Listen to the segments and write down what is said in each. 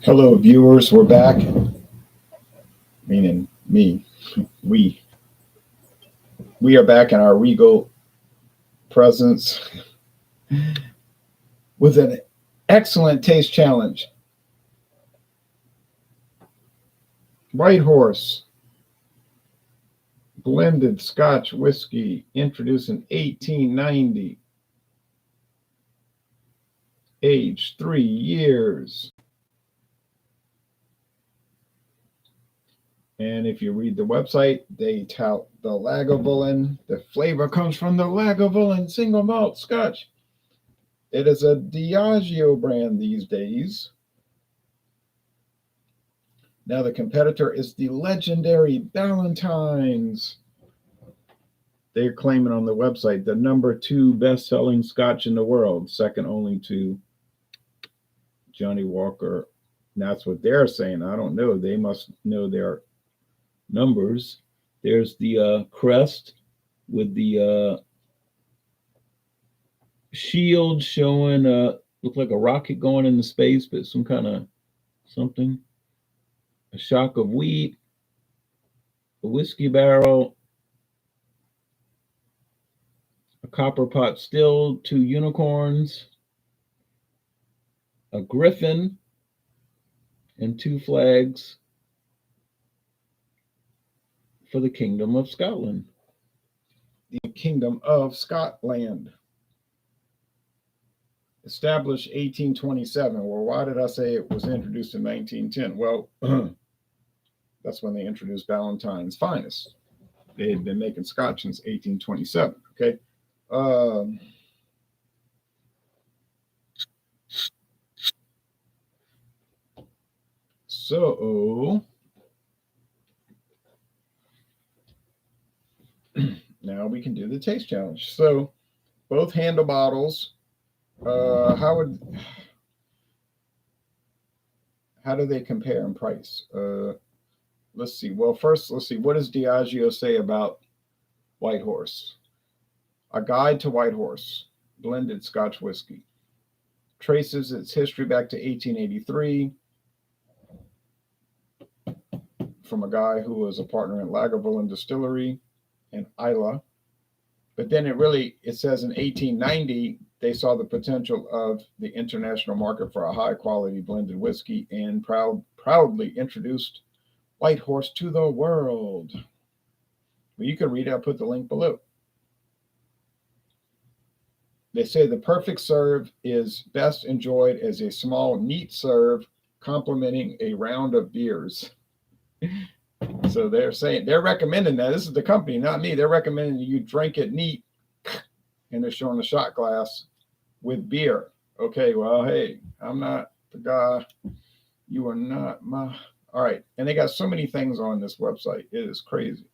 Hello, viewers. We're back, meaning me. We we are back in our regal presence with an excellent taste challenge. White Horse blended Scotch whiskey introduced in 1890, aged 3 years. And if you read the website, they tout the Lagavulin. The flavor comes from the Lagavulin single malt Scotch. It is a Diageo brand these days. Now the competitor is the legendary Ballantines. They're claiming on the website the number 2 best-selling Scotch in the world, second only to Johnny Walker. And that's what they're saying. I don't know. They must know their numbers. There's the crest with the shield showing look like a rocket going into space, but some kind of something. A shock of wheat, a whiskey barrel, a copper pot still, 2 unicorns, a griffin, and 2 flags for the Kingdom of Scotland. The Kingdom of Scotland. Established 1827. Well, why did I say it was introduced in 1910? Well, that's when they introduced Ballantines Finest. They had been making Scotch since 1827. Okay. So now we can do the taste challenge. So both handle bottles. How do they compare in price? Let's see. Well, first, let's see. What does Diageo say about White Horse? A Guide to White Horse, blended Scotch whiskey. Traces its history back to 1883 from a guy who was a partner in Lagavulin Distillery in Islay. But then it says in 1890, they saw the potential of the international market for a high quality blended whiskey and proudly introduced White Horse to the world. Well, you can read it. I'll put the link below. They say the perfect serve is best enjoyed as a small, neat serve complementing a round of beers. So they're recommending that. This is the company, not me. They're recommending you drink it neat, and they're showing a shot glass with beer. Okay, well, hey, I'm not the guy. You are not my. All right, and they got so many things on this website. It is crazy.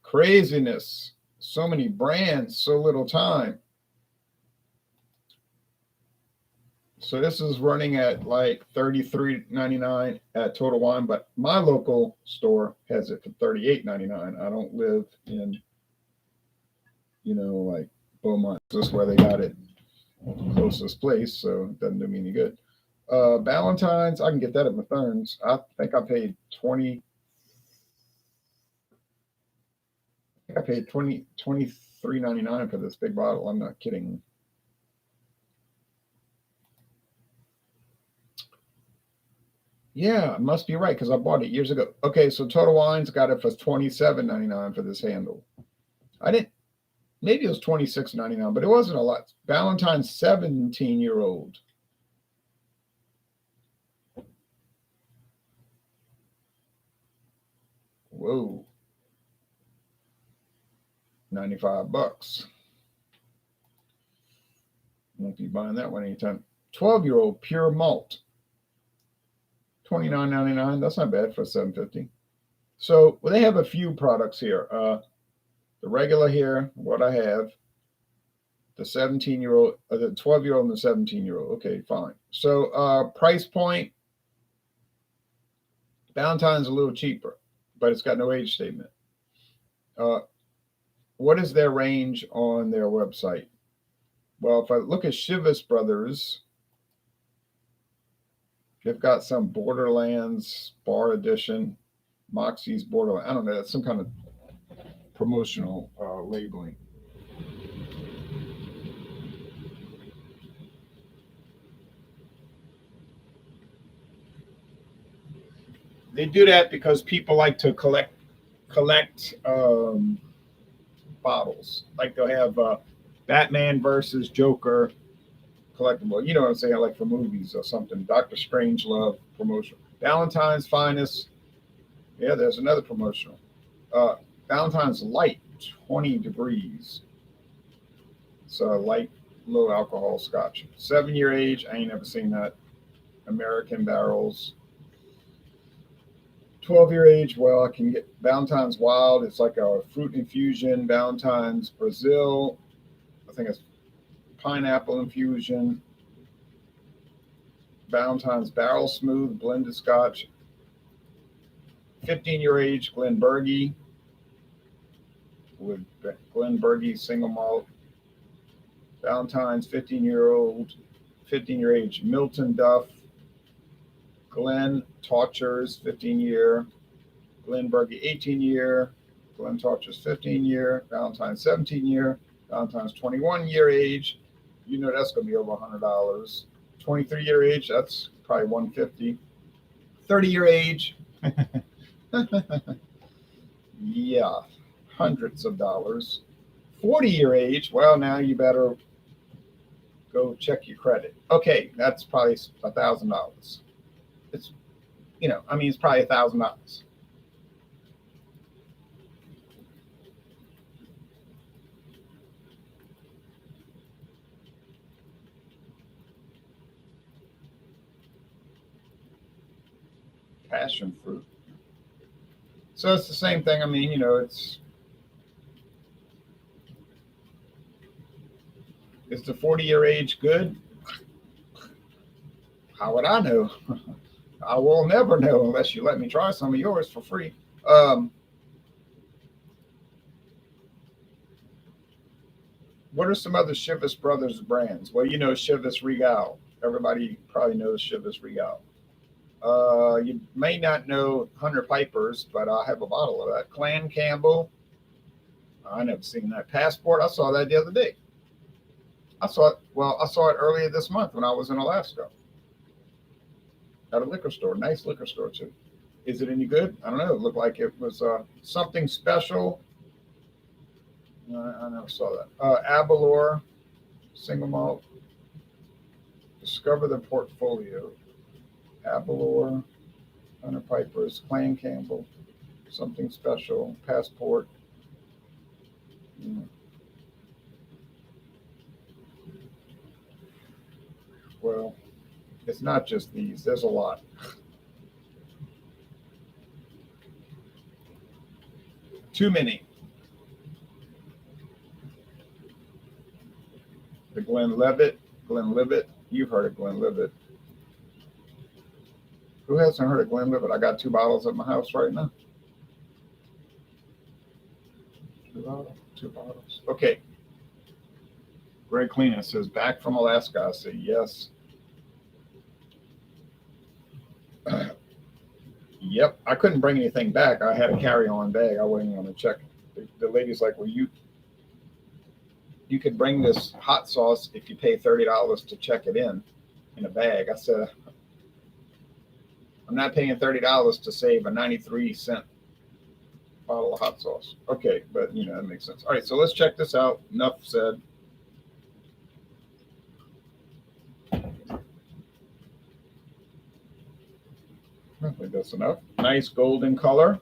Craziness. So many brands, so little time. So this is running at like $33.99 at Total Wine, but my local store has it for $38.99. I don't live in, like Beaumont. This is where they got it closest place, so it doesn't do me any good. Ballantines, I can get that at Mathern's. I think I paid 20. I paid 23.99 for this big bottle. I'm not kidding. Yeah, it must be right because I bought it years ago. Okay, so Total Wine's got it for $27.99 for this handle. Maybe it was $26.99, but it wasn't a lot. Ballantine 17-year-old. Whoa. $95. Won't be buying that one anytime. 12-year-old pure malt. $29.99. That's not bad for $7.50. So they have a few products here. The regular here, what I have, the 17-year-old, the 12-year-old and the 17-year-old. Okay, fine. So price point, Ballantines a little cheaper, but it's got no age statement. What is their range on their website? Well, if I look at Chivas Bros, They've got some Borderlands Bar Edition, Moxie's Borderland. I don't know. It's some kind of promotional labeling. They do that because people like to collect bottles. Like they'll have Batman versus Joker collectible. You know what I'm saying? Like for movies or something. Doctor Strange Love promotion. Valentine's Finest. Yeah, there's another promotional. Uh, Valentine's Light, 20 degrees. It's a light, low alcohol scotch. 7-year age. I ain't never seen that. American barrels. 12-year age. Well, I can get Valentine's Wild. It's like a fruit infusion. Valentine's Brazil. I think it's pineapple infusion. Valentine's Barrel Smooth blended scotch. 15-year age Glenbergie with Glenbergie single malt. Valentine's 15-year age Milton Duff. Glen Tauchers 15-year. Glenbergie 18-year. Glen Tauchers 15-year. Valentine's 17-year. Valentine's 21-year age. You know that's going to be over $100. 23-year age, that's probably $150. 30-year age, yeah, hundreds of dollars. 40-year age, well, now you better go check your credit. Okay, that's probably $1,000. It's, it's probably $1,000. Passion fruit. So it's the same thing. I mean, it's the 40-year age good? How would I know? I will never know unless you let me try some of yours for free. What are some other Chivas Brothers brands? Well, Chivas Regal. Everybody probably knows Chivas Regal. You may not know Hunter Piper's, but I have a bottle of that. Clan Campbell. I never seen that. Passport. I saw that the other day. I saw it. Well, I saw it earlier this month when I was in Alaska at a liquor store. Nice liquor store too. Is it any good? I don't know. It looked like it was something special. I never saw that. Abalor, single malt. Discover the portfolio. Abalor, Hunter Piper's, Clan Campbell, something special, Passport. Well, it's not just these. There's a lot. Too many. The Glenlivet. You've heard of Glenlivet. Who hasn't heard of Glenlivet? I got 2 bottles at my house right now. 2 bottles. Okay. Greg Cleaner says, back from Alaska. I say, yes. Yep. I couldn't bring anything back. I had a carry-on bag. I wasn't going to check. The lady's like, well, you could bring this hot sauce if you pay $30 to check it in a bag. I said, I'm not paying $30 to save a 93-cent bottle of hot sauce. Okay, but that makes sense. All right, so let's check this out. Enough said. I think that's enough. Nice golden color.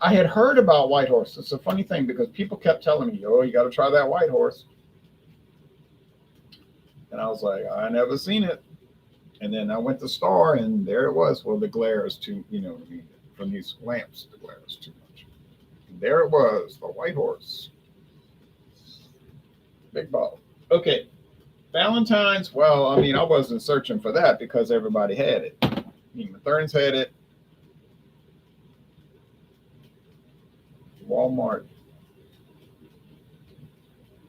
I had heard about White Horse. It's a funny thing because people kept telling me, oh, you got to try that White Horse. And I was like, I never seen it. And then I went to the store and there it was. Well, the glare is too, from these lamps, the glare is too much. And there it was, the White Horse. Big bottle. Okay. Valentine's. Well, I wasn't searching for that because everybody had it. Mathern's had it. Walmart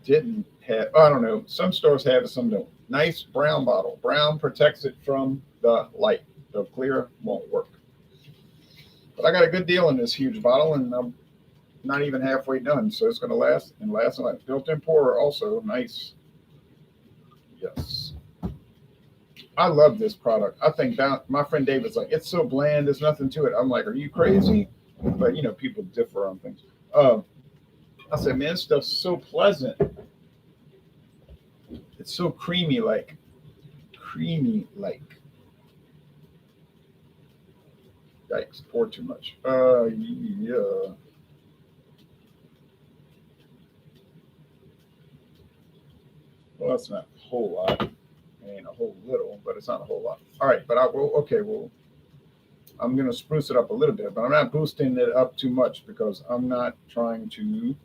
didn't have. I don't know. Some stores have it, some don't. Nice brown bottle. Brown protects it from the light. The clear won't work. But I got a good deal in this huge bottle, and I'm not even halfway done, so it's going to last and last. And built-in pourer also nice. Yes, I love this product. I think that my friend David's like, it's so bland. There's nothing to it. I'm like, are you crazy? But people differ on things. I said, man, this stuff's so pleasant. It's so creamy like. Yikes, pour too much. Yeah. Well, that's not a whole lot. It ain't a whole little, but it's not a whole lot. All right, but I will. Okay, well, I'm gonna spruce it up a little bit, but I'm not boosting it up too much because I'm not trying to.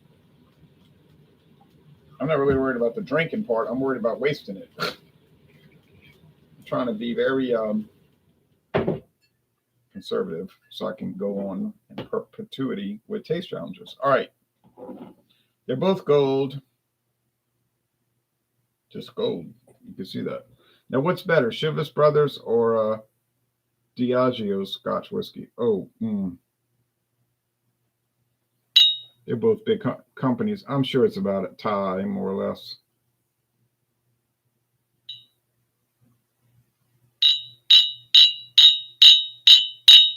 I'm not really worried about the drinking part. I'm worried about wasting it. I'm trying to be very conservative so I can go on in perpetuity with taste challenges. All right, they're both gold. Just gold. You can see that. Now, what's better, Chivas Brothers or Diageo Scotch whiskey? Oh, they're both big companies. I'm sure it's about a tie, more or less.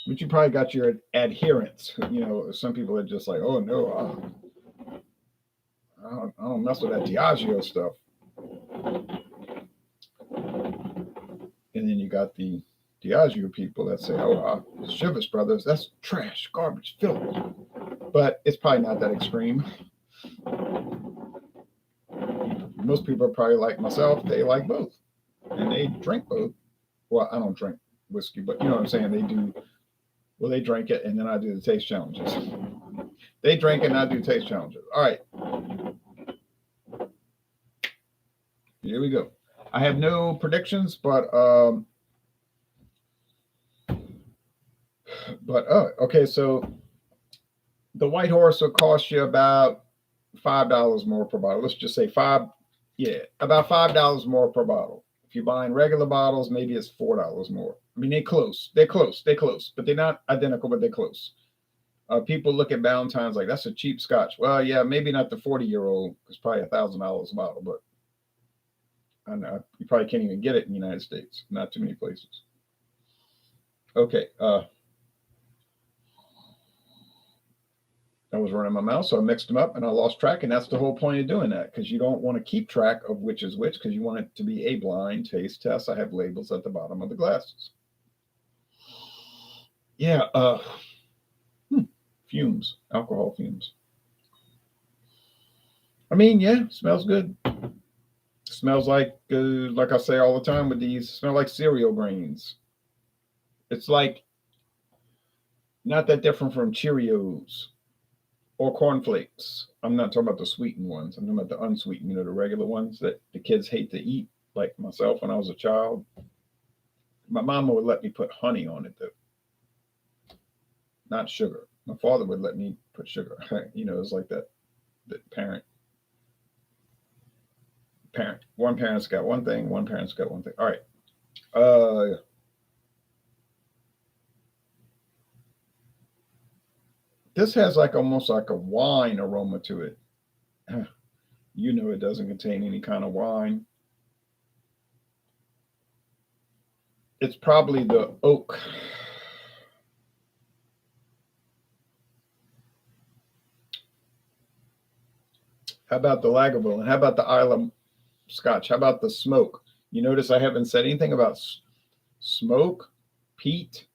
But you probably got your adherents. Some people are just like, oh no, I don't mess with that Diageo stuff. And then you got the Diageo people that say, oh, Chivas Brothers, that's trash, garbage, filth. But it's probably not that extreme. Most people are probably like myself. They like both. And they drink both. Well, I don't drink whiskey, but you know what I'm saying? They do. Well, they drink it, and then I do the taste challenges. They drink it, and I do taste challenges. All right. Here we go. I have no predictions, but okay. So the White Horse will cost you about $5 more per bottle. Let's just say five. Yeah, about $5 more per bottle. If you're buying regular bottles, maybe it's $4 more. I mean, they're close. They're close. They're close, but they're not identical, but they're close. People look at Ballantines like that's a cheap Scotch. Well, yeah, maybe not the 40-year-old. It's probably $1,000 a bottle, but I know you probably can't even get it in the United States. Not too many places. Okay. I was running my mouth, so I mixed them up and I lost track. And that's the whole point of doing that, because you don't want to keep track of which is which, because you want it to be a blind taste test. I have labels at the bottom of the glasses. Yeah. Fumes, alcohol fumes. I mean, yeah, smells good. Smells like I say all the time with these, smell like cereal grains. It's like not that different from Cheerios or cornflakes. I'm not talking about the sweetened ones. I'm talking about the unsweetened, the regular ones that the kids hate to eat, like myself when I was a child. My mama would let me put honey on it, though, not sugar. My father would let me put sugar. It's like that. The parent. One parent's got one thing. One parent's got one thing. All right. This has like almost like a wine aroma to it. It doesn't contain any kind of wine. It's probably the oak. How about the Lagavulin? How about the Isla Scotch? How about the smoke? You notice I haven't said anything about smoke, peat,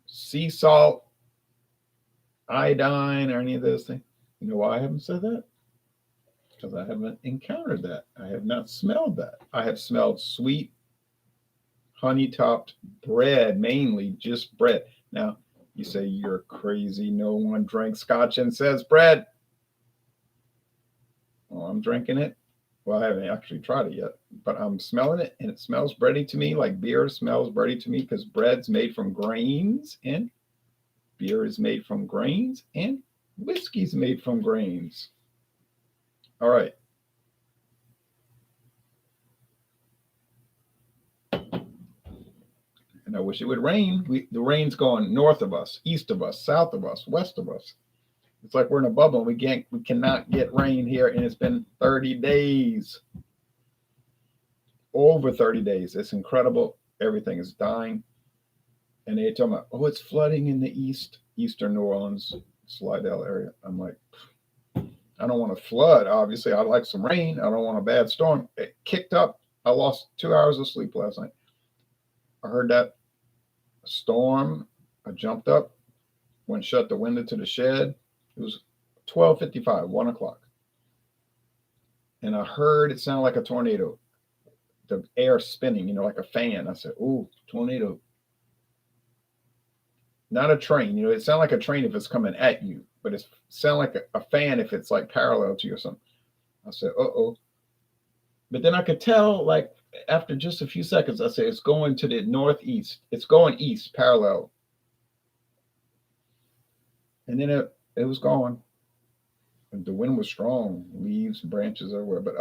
sea salt, iodine, or any of those things. You know why I haven't said that? Because I haven't encountered that. I have not smelled that. I have smelled sweet, honey-topped bread, mainly just bread. Now, you say you're crazy. No one drinks Scotch and says bread. Well, I'm drinking it. Well, I haven't actually tried it yet, but I'm smelling it, and it smells bready to me, like beer smells bready to me, because bread's made from grains, and beer is made from grains, and whiskey's made from grains. All right. And I wish it would rain. The rain's going north of us, east of us, south of us, west of us. It's like we're in a bubble. And we cannot get rain here, and it's been 30 days, over 30 days. It's incredible. Everything is dying. And they're talking about, oh, it's flooding in the eastern New Orleans, Slidell area. I'm like, I don't want to flood. Obviously, I like some rain. I don't want a bad storm. It kicked up. I lost 2 hours of sleep last night. I heard that storm. I jumped up, went shut the window to the shed. It was 12:55, 1 o'clock. And I heard it sound like a tornado. The air spinning, like a fan. I said, ooh, tornado. Not a train. It sounds like a train if it's coming at you, but it sounds like a fan if it's like parallel to you or something. I said, uh-oh. But then I could tell, like, after just a few seconds, I said, it's going to the northeast. It's going east, parallel. And then it was gone. And the wind was strong, leaves, branches everywhere. But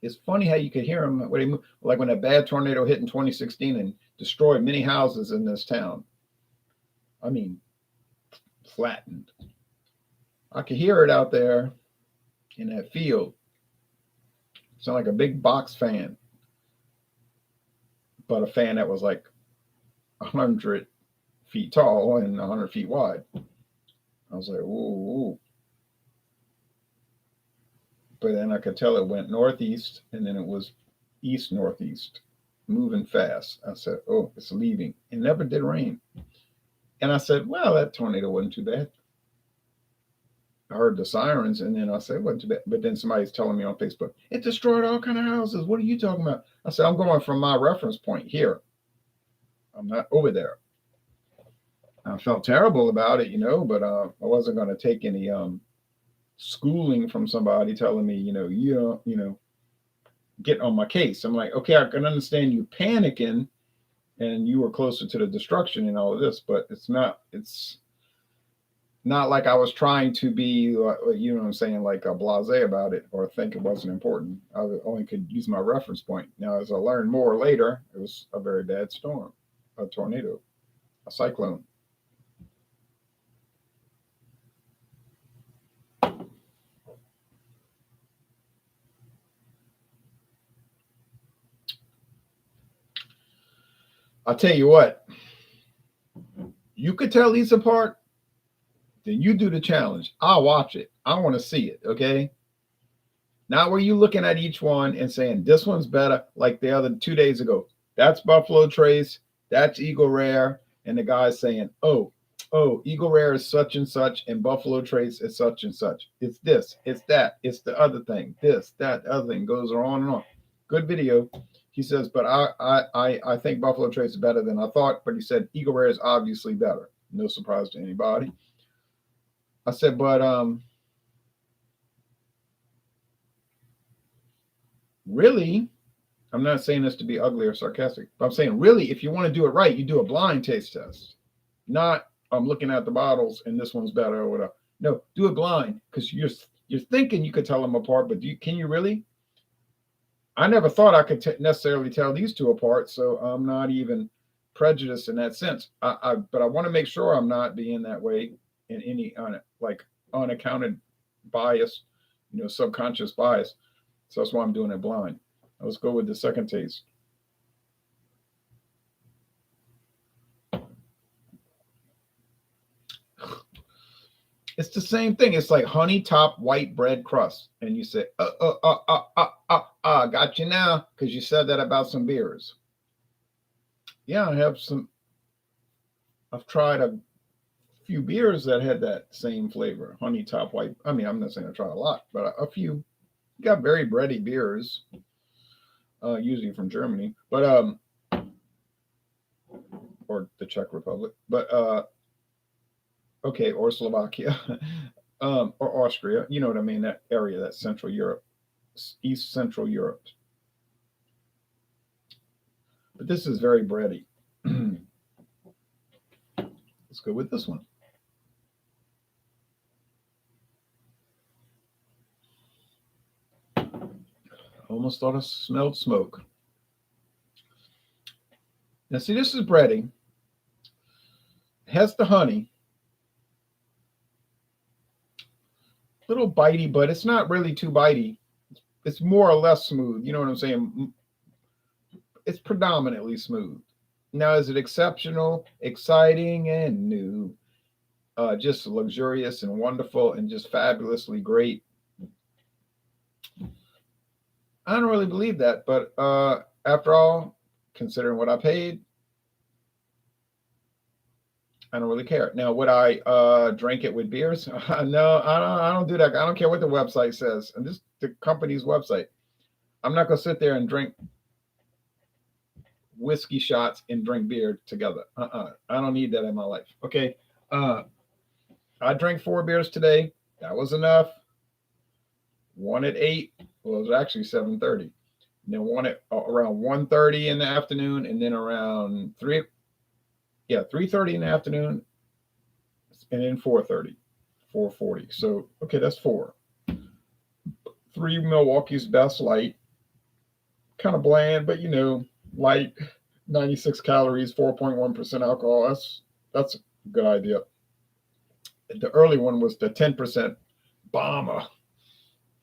it's funny how you could hear them when they move, like when a bad tornado hit in 2016 and destroyed many houses in this town. I mean, flattened. I could hear it out there in that field. It sounded like a big box fan, but a fan that was like 100 feet tall and 100 feet wide. I was like, ooh. But then I could tell it went northeast, and then it was east-northeast, moving fast. I said, oh, it's leaving. It never did rain. And I said, well, that tornado wasn't too bad. I heard the sirens, and then I said, it wasn't too bad. But then somebody's telling me on Facebook, it destroyed all kind of houses. What are you talking about? I said, I'm going from my reference point here. I'm not over there. I felt terrible about it, but I wasn't going to take any schooling from somebody telling me, get on my case. I'm like, okay, I can understand you panicking and you were closer to the destruction and all of this, but it's not like I was trying to be, what I'm saying, like a blasé about it or think it wasn't important. I only could use my reference point. Now, as I learned more later, it was a very bad storm, a tornado, a cyclone. I'll tell you what, you could tell these apart, then you do the challenge. I'll watch it. I want to see it, okay? Not where you looking at each one and saying, this one's better, like the other 2 days ago. That's Buffalo Trace, that's Eagle Rare, and the guy's saying, oh, Eagle Rare is such and such, and Buffalo Trace is such and such. It's this, it's that, it's the other thing, this, that, other thing, goes on and on. Good video. He says, but I think Buffalo Trace is better than I thought, but he said Eagle Rare is obviously better. No surprise to anybody. I said, but really, I'm not saying this to be ugly or sarcastic, but I'm saying really, if you want to do it right, you do a blind taste test. Not I'm looking at the bottles and this one's better or whatever. No, do it blind because you're thinking you could tell them apart, but can you really? I never thought I could necessarily tell these two apart, so I'm not even prejudiced in that sense. But I want to make sure I'm not being that way in any unaccounted bias, subconscious bias. So that's why I'm doing it blind. Let's go with the second taste. It's the same thing. It's like honey top white bread crust. And you say, got you now, because you said that about some beers. Yeah, I've tried a few beers that had that same flavor, honey top white. I mean, I'm not saying I tried a lot, but a few. You got very bready beers, usually from Germany, but or the Czech Republic, but okay, or Slovakia, or Austria. You know what I mean? That area, that Central Europe, East Central Europe. But this is very bready. Let's go with this one. Almost thought I smelled smoke. Now, see, this is breading. It has the honey, little bitey, but it's not really too bitey. It's more or less smooth. You know what I'm saying? It's predominantly smooth. Now, is it exceptional, exciting, and new? Just luxurious and wonderful and just fabulously great? I don't really believe that, but after all, considering what I paid, I don't really care. Now, would I drink it with beers? No, I don't do that. I don't care what the website says. And this is the company's website. I'm not going to sit there and drink whiskey shots and drink beer together. I don't need that in my life. Okay. Uh, I drank 4 beers today. That was enough. One at 8. Well, it was actually 7:30. And then one at around 1:30 in the afternoon, and then around 3:30 in the afternoon, and then 4:30, 4:40. So okay, that's 4. 3 Milwaukee's Best Light, kind of bland, but light, 96 calories, 4.1% alcohol. That's a good idea. The early one was the 10% bomber,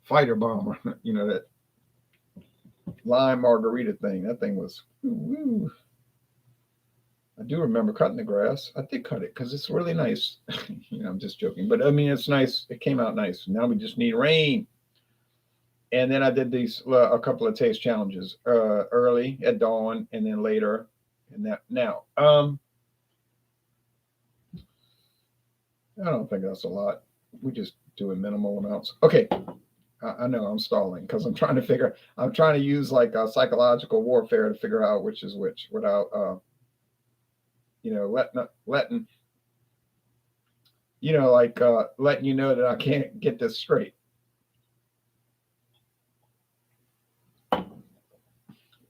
fighter bomber. That lime margarita thing. That thing was. Woo. I do remember cutting the grass. I did cut it because it's really nice. I'm just joking, but I mean it's nice. It came out nice. Now we just need rain. And then I did these a couple of taste challenges early at dawn, and then later. And that now, I don't think that's a lot. We just doing minimal amounts. Okay, I know I'm stalling because I'm trying to use like psychological warfare to figure out which is which without letting letting you know that I can't get this straight.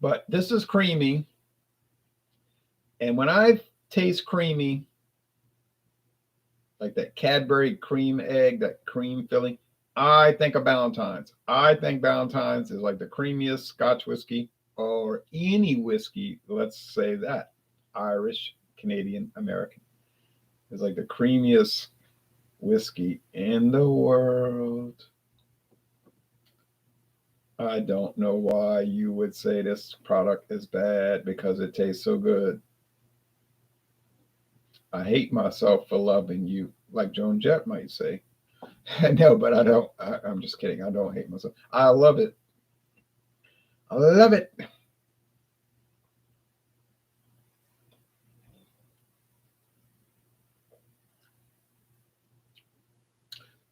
But this is creamy, and when I taste creamy, like that Cadbury cream egg, that cream filling, I think of Ballantines. I think Ballantines is like the creamiest Scotch whiskey or any whiskey. Let's say that Irish, Canadian, American is like the creamiest whiskey in the world. I don't know why you would say this product is bad because it tastes so good. I hate myself for loving you, like Joan Jett might say. No, but I don't. I'm just kidding. I don't hate myself. I love it. I love it.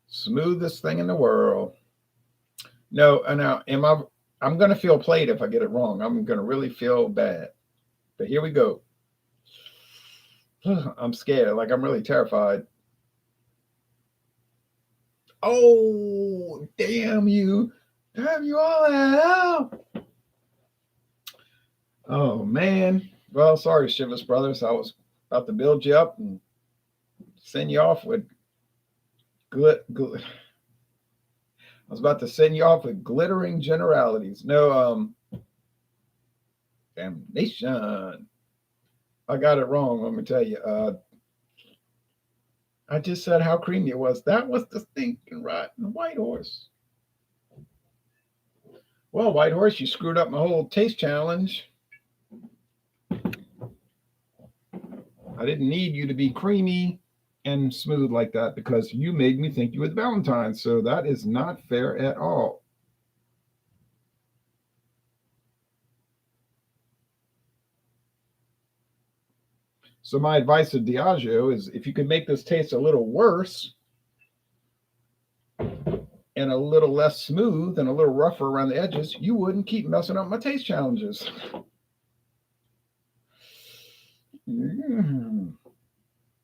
Smoothest thing in the world. No, now am I? I'm gonna feel played if I get it wrong. I'm gonna really feel bad. But here we go. I'm scared. Like I'm really terrified. Oh, damn you! Damn you all out! Oh man. Well, sorry, Chivas Brothers. I was about to build you up and send you off with good. I was about to send you off with glittering generalities. No, damnation. I got it wrong. Let me tell you. I just said how creamy it was. That was the stinking rotten white horse. Well, white horse, you screwed up my whole taste challenge. I didn't need you to be creamy and smooth like that because you made me think you was Valentine. So that is not fair at all. So my advice to Diageo is if you could make this taste a little worse and a little less smooth and a little rougher around the edges, you wouldn't keep messing up my taste challenges.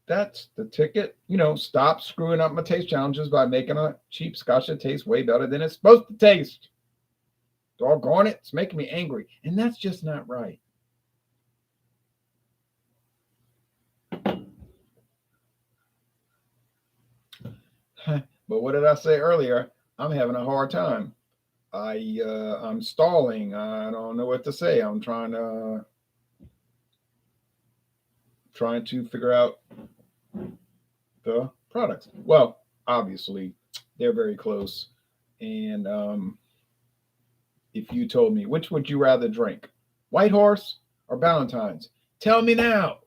That's the ticket. Stop screwing up my taste challenges by making a cheap scotch that tastes way better than it's supposed to taste. Doggone it, it's making me angry. And that's just not right. But what did I say earlier? I'm having a hard time. I'm stalling. I don't know what to say. I'm trying to trying to figure out the products. Well, obviously, they're very close. And if you told me, which would you rather drink, White Horse or Ballantines? Tell me now.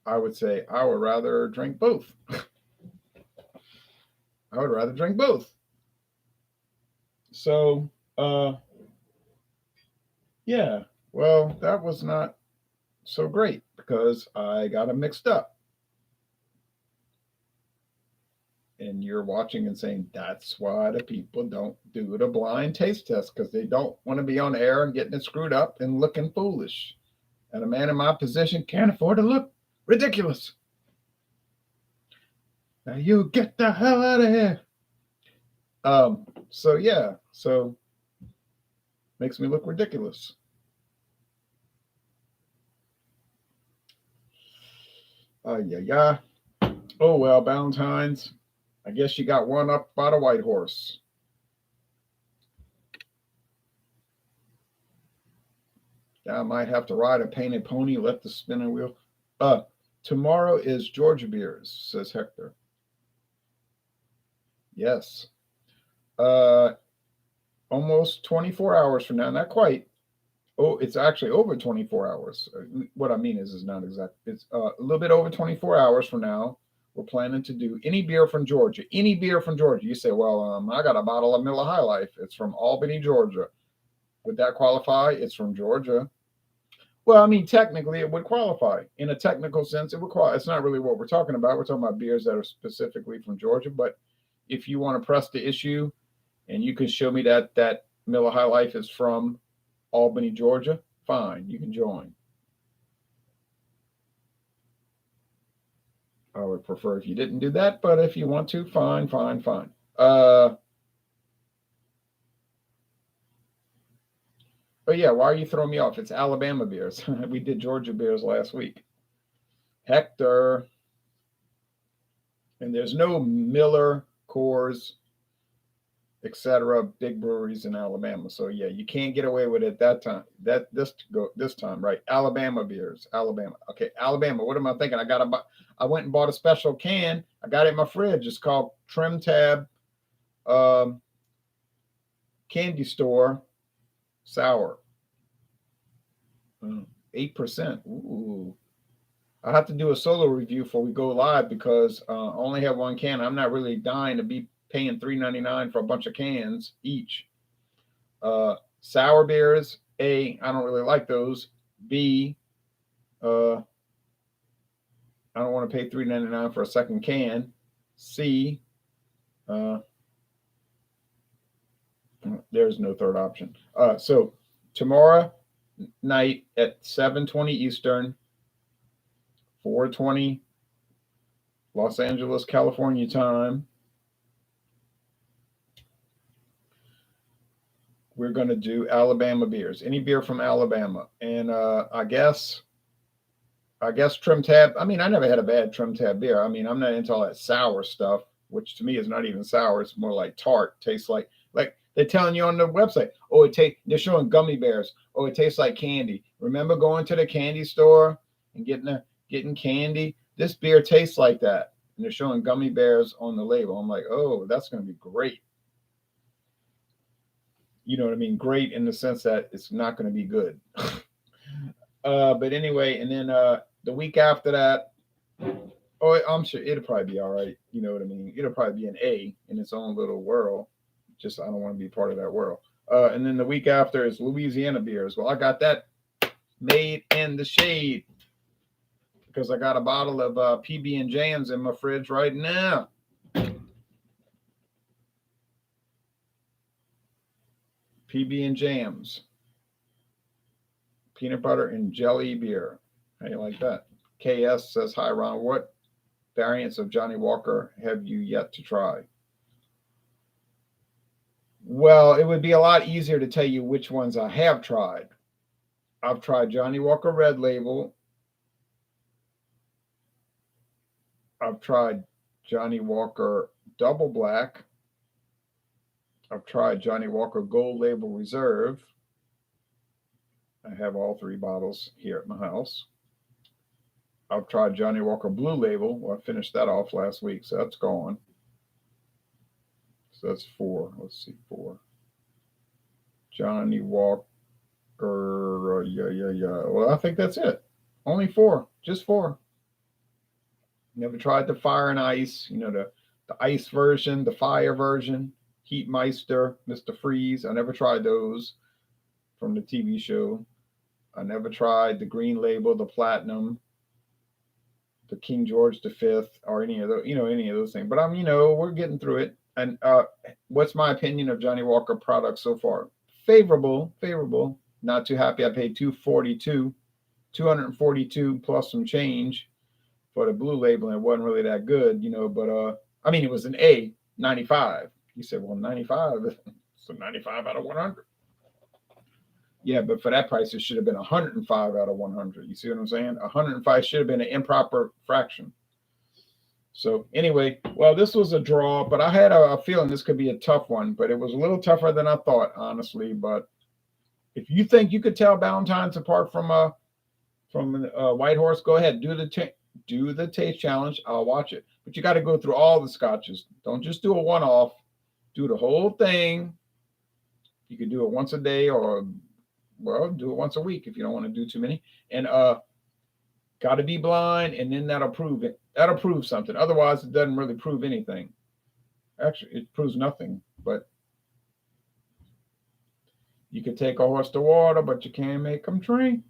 I would say I would rather drink both. I would rather drink both. So, yeah, well, that was not so great because I got them mixed up. And you're watching and saying, that's why the people don't do the blind taste test because they don't want to be on air and getting it screwed up and looking foolish. And a man in my position can't afford to look ridiculous. Now you get the hell out of here. So yeah, so makes me look ridiculous. Yeah. Oh well, Ballantines. I guess you got one up by the White Horse. Yeah, I might have to ride a painted pony, let the spinning wheel. Tomorrow is Georgia Beers, says Hector. Yes. Uh, Almost 24 hours from now. Not quite. Oh, it's actually over 24 hours. What I mean is not exact. It's a little bit over 24 hours from now. We're planning to do any beer from Georgia. Any beer from Georgia. You say, well, I got a bottle of Miller High Life. It's from Albany, Georgia. Would that qualify? It's from Georgia. Well, I mean, technically, it would qualify. In a technical sense, it would qualify. It's not really what we're talking about. We're talking about beers that are specifically from Georgia. But if you want to press the issue and you can show me that Miller High Life is from Albany, Georgia, fine, you can join. I would prefer if you didn't do that, but if you want to, fine. But yeah, why are you throwing me off? It's Alabama beers. We did Georgia beers last week. Hector. And there's no Miller, Coors, etc. big breweries in Alabama. So yeah, you can't get away with it that time. This time, right? Alabama beers, Alabama. Okay, Alabama. What am I thinking? I went and bought a special can. I got it in my fridge. It's called Trim Tab Candy Store Sour. 8%. Ooh. I have to do a solo review before we go live because I only have one can. I'm not really dying to be paying $3.99 for a bunch of cans each. Sour beers, A, I don't really like those. B, I don't want to pay $3.99 for a second can. C, there's no third option. So tomorrow night at 7:20 Eastern, 4:20 Los Angeles, California time, we're going to do Alabama beers. Any beer from Alabama. And I guess Trim Tab. I mean, I never had a bad Trim Tab beer. I mean, I'm not into all that sour stuff, which to me is not even sour. It's more like tart. Tastes like they're telling you on the website. Oh, they're showing gummy bears. Oh, it tastes like candy. Remember going to the candy store and getting candy? This beer tastes like that. And they're showing gummy bears on the label. I'm like, oh, that's going to be great. You know what I mean? Great in the sense that it's not going to be good. But anyway, and then the week after that, oh, I'm sure it'll probably be all right. You know what I mean? It'll probably be an A in its own little world. Just I don't want to be part of that world. And then the week after is Louisiana beers. Well, I got that made in the shade because I got a bottle of PB and Jams in my fridge right now. PB and Jams, peanut butter and jelly beer. How you like that? KS says, hi, Ron. What variants of Johnny Walker have you yet to try? Well, it would be a lot easier to tell you which ones I have tried. I've tried Johnny Walker Red Label. I've tried Johnny Walker Double Black. I've tried Johnny Walker Gold Label Reserve. I have all three bottles here at my house. I've tried Johnny Walker Blue Label. Well, I finished that off last week, so that's gone. So that's 4. Let's see, 4. Johnny Walker. Yeah. Well, I think that's it. Only 4. Just 4. Never tried the Fire and Ice. The ice version, the fire version. Heatmeister, Mr. Freeze. I never tried those from the TV show. I never tried the Green Label, the Platinum, the King George V, or any of those, any of those things. But we're getting through it. And what's my opinion of Johnny Walker products so far? Favorable, favorable. Not too happy. I paid 242 plus some change for the Blue Label, and it wasn't really that good, But it was an A 95. You said, well, 95, so 95 out of 100. Yeah, but for that price, it should have been 105 out of 100. You see what I'm saying? 105 should have been an improper fraction. So anyway, well, this was a draw, but I had a feeling this could be a tough one, but it was a little tougher than I thought, honestly. But if you think you could tell Ballantines apart from White Horse, go ahead, do the taste challenge. I'll watch it, but you got to go through all the scotches. Don't just do a one-off. Do the whole thing. You could do it once a day, or do it once a week if you don't want to do too many. And got to be blind, and then that'll prove it. That'll prove something. Otherwise, it doesn't really prove anything. Actually, it proves nothing. But you could take a horse to water, but you can't make them drink.